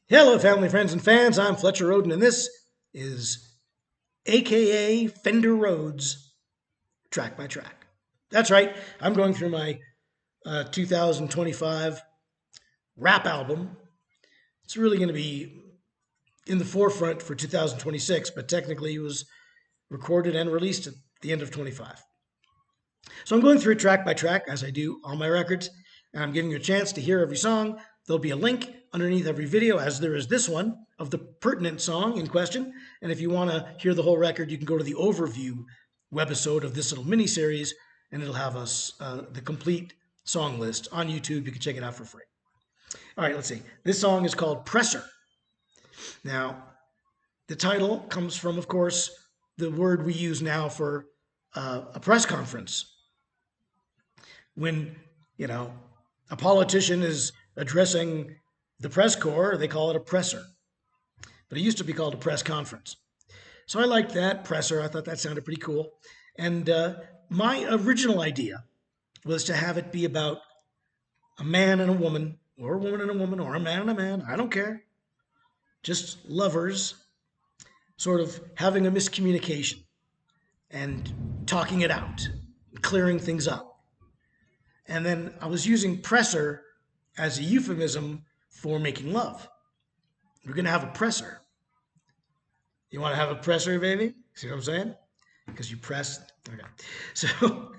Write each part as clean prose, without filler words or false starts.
Hello, family, friends, and fans. I'm Fletcher Roden, and this is AKA Fender RoadZ track by track. That's right. I'm going through my 2025 rap album. It's really going to be in the forefront for 2026, but technically it was recorded and released at the end of 25. So I'm going through it track by track, as I do all my records, and I'm giving you a chance to hear every song. There'll be a link underneath every video, as there is this one, of the pertinent song in question. And if you want to hear the whole record, you can go to the overview webisode of this little mini-series, and it'll have us the complete song list on YouTube. You can check it out for free. All right, let's see. This song is called Presser. Now, the title comes from, of course, the word we use now for a press conference. When, a politician is addressing the press corps, they call it a presser. But it used to be called a press conference. So I liked that, presser. I thought that sounded pretty cool. And my original idea was to have it be about a man and a woman, or a woman and a woman, or a man and a man. I don't care. Just lovers sort of having a miscommunication and talking it out, clearing things up. And then I was using presser as a euphemism for making love. We're going to have a presser. You want to have a presser, baby? See what I'm saying? Because you press. Okay. So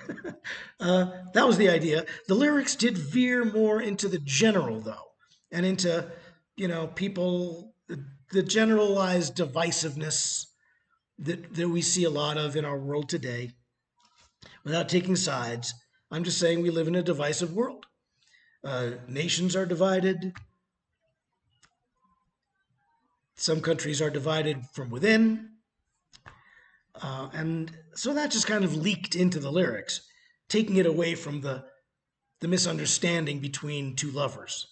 that was the idea. The lyrics did veer more into the general, though, and into, people, the generalized divisiveness that we see a lot of in our world today. Without taking sides, I'm just saying we live in a divisive world. Nations are divided. Some countries are divided from within. And so that just kind of leaked into the lyrics, taking it away from the misunderstanding between two lovers.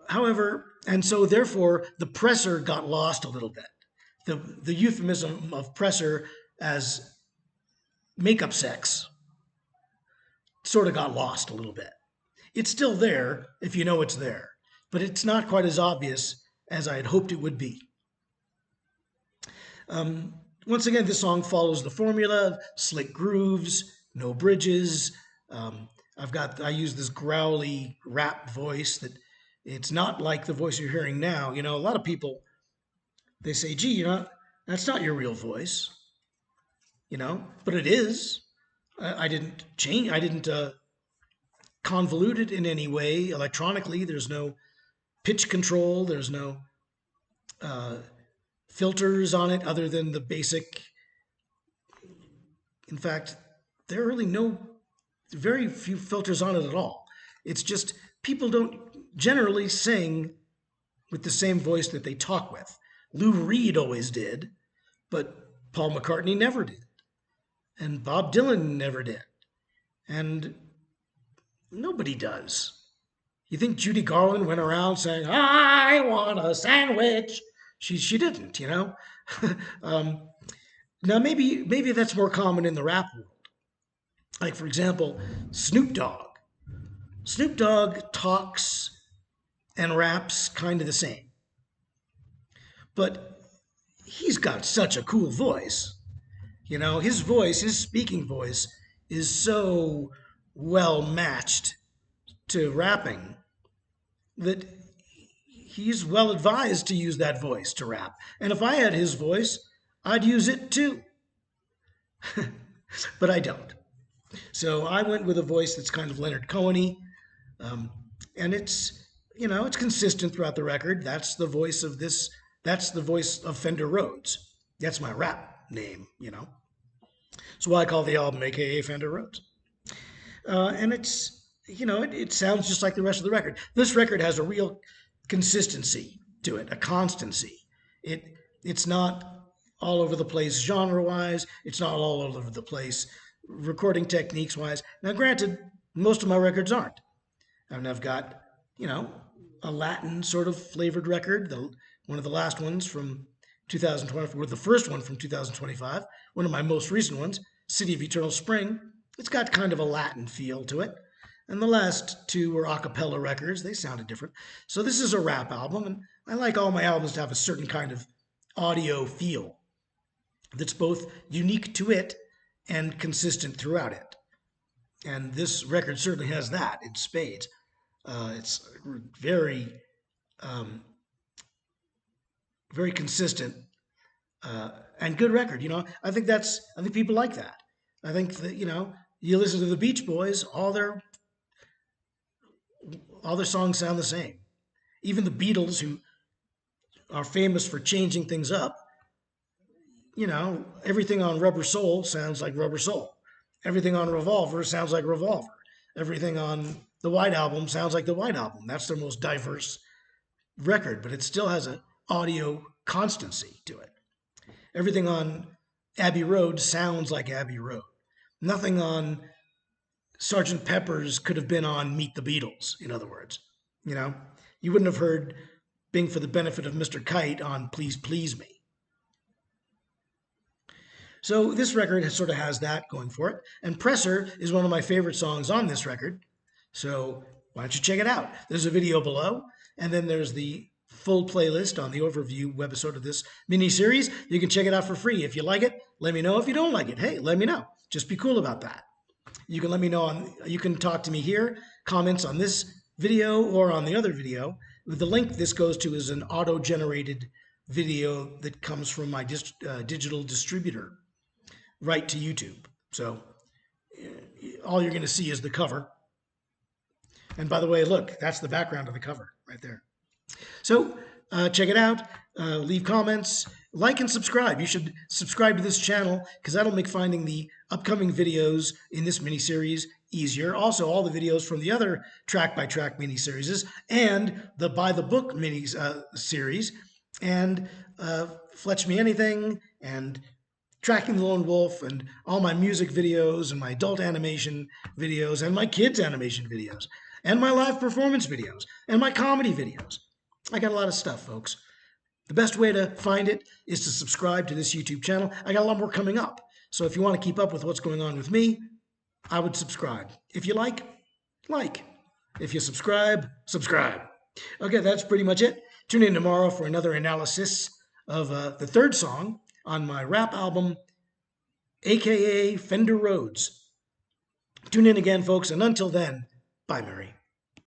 However, and so therefore, the presser got lost a little bit. The euphemism of presser as makeup sex sort of got lost a little bit. It's still there if you know it's there, but it's not quite as obvious as I had hoped it would be. Once again, this song follows the formula: slick grooves, no bridges. I use this growly rap voice that it's not like the voice you're hearing now. A lot of people, they say, gee, that's not your real voice, but it is. I didn't change. I didn't convolute it in any way electronically. There's no pitch control. There's no filters on it other than the basic. In fact, there are really very few filters on it at all. It's just people don't generally sing with the same voice that they talk with. Lou Reed always did, but Paul McCartney never did. And Bob Dylan never did. And nobody does. You think Judy Garland went around saying, I want a sandwich? She didn't, Now, maybe that's more common in the rap world. Like, for example, Snoop Dogg. Snoop Dogg talks and raps kind of the same. But he's got such a cool voice. His voice, his speaking voice, is so well matched to rapping that he's well advised to use that voice to rap. And if I had his voice, I'd use it too. But I don't. So I went with a voice that's kind of Leonard Cohen-y. And it's consistent throughout the record. That's the voice of this. That's the voice of Fender RoadZ. That's my rap name, So I call the album AKA Fender RoadZ. And it's, it sounds just like the rest of the record. This record has a real consistency to it, a constancy. It's not all over the place genre-wise. It's not all over the place recording techniques-wise. Now, granted, most of my records aren't. I mean, I've got, a Latin sort of flavored record, one of the last ones from 2024, the first one from 2025, one of my most recent ones, City of Eternal Spring. It's got kind of a Latin feel to it. And the last two were a cappella records. They sounded different. So this is a rap album, and I like all my albums to have a certain kind of audio feel that's both unique to it and consistent throughout it. And this record certainly has that in spades. It's very, um, very consistent and good record. I think I think people like that. I think that you listen to the Beach Boys, all their songs sound the same. Even the Beatles, who are famous for changing things up, everything on Rubber Soul sounds like Rubber Soul. Everything on Revolver sounds like Revolver. Everything on the White Album sounds like the White Album. That's their most diverse record, but it still has an audio constancy to it. Everything on Abbey Road sounds like Abbey Road. Nothing on Sgt. Pepper's could have been on Meet the Beatles, in other words. You wouldn't have heard Bing for the Benefit of Mr. Kite on Please Please Me. So this record sort of has that going for it. And Presser is one of my favorite songs on this record. So why don't you check it out? There's a video below, and then there's the full playlist on the overview webisode of this mini-series. You can check it out for free. If you like it, let me know. If you don't like it, hey, let me know. Just be cool about that. You can let me know you can talk to me here, comments on this video or on the other video. The link this goes to is an auto-generated video that comes from my digital distributor right to YouTube. So all you're going to see is the cover. And by the way, look, that's the background of the cover right there. So check it out. Leave comments, like and subscribe. You should subscribe to this channel because that'll make finding the upcoming videos in this mini-series easier. Also, all the videos from the other track-by-track mini-series and the By the Book mini-series and Fletch Me Anything and Tracking the Lone Wolf and all my music videos and my adult animation videos and my kids animation videos and my live performance videos and my comedy videos. I got a lot of stuff, folks. The best way to find it is to subscribe to this YouTube channel. I got a lot more coming up. So if you want to keep up with what's going on with me, I would subscribe. If you like. If you subscribe. Okay, that's pretty much it. Tune in tomorrow for another analysis of the third song on my rap album, aka Fender RoadZ. Tune in again, folks, and until then, bye, Mary.